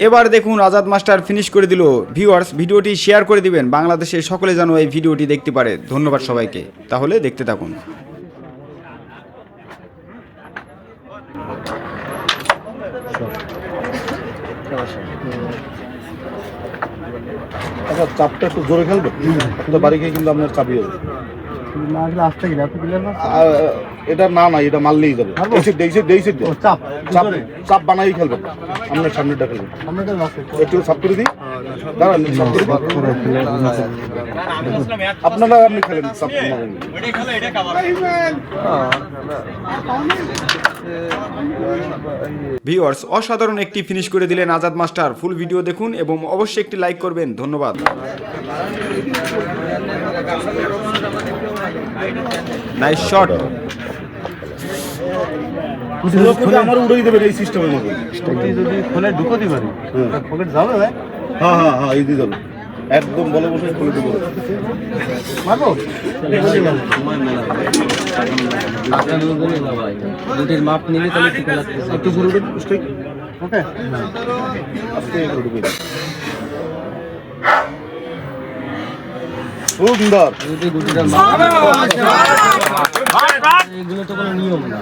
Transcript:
এবার দেখুন Azad master finish করে দিল। ভিউয়ার্স, ভিডিওটি শেয়ার করে দিবেন, বাংলাদেশের সকলে যেন এই ভিডিওটি দেখতে পারে। ধন্যবাদ সবাইকে। তাহলে দেখতে থাকুন। আচ্ছা, চাপটা একটু জোরে খেলবে, আপনার বাড়ি গিয়ে কিন্তু আপনার চাপই হবে। এটা না না, এটা মারলেই যাবে। চাপ চাপ চাপ বানাই খেলবেন, আপনার সামনেটা খেলবেন। একটু চাপ করে দিই, দাঁড়ান, চাপ করে দিই। আপনারা আপনি খেলেন, চাপ ভিউয়ার্স, অসাধারণ একটি ফিনিশ করে দিলেন আজাদ মাস্টার। ফুল ভিডিও দেখুন এবং অবশ্যই একটি লাইক করবেন। ধন্যবাদ। Nice shot. আমার উড়াই দেবেন এই সিস্টেমের মধ্যে। যদি ফোনে ঢুকো দিবেন পকেট যাবে ভাই। হ্যাঁ হ্যাঁ হ্যাঁ, এই দিয়ে যাবে একদম বলে বসে খুলে দেবো। মারবো দুটির মাপ নিলে তাহলে ঠিক লাগছে। একটু জোরে উঠে স্ট্রাইক। ওকে আস্তে করে ঢুকে দিন। সুন্দর। দুটির মাপ এগুলো তো কোনো নিয়ম না।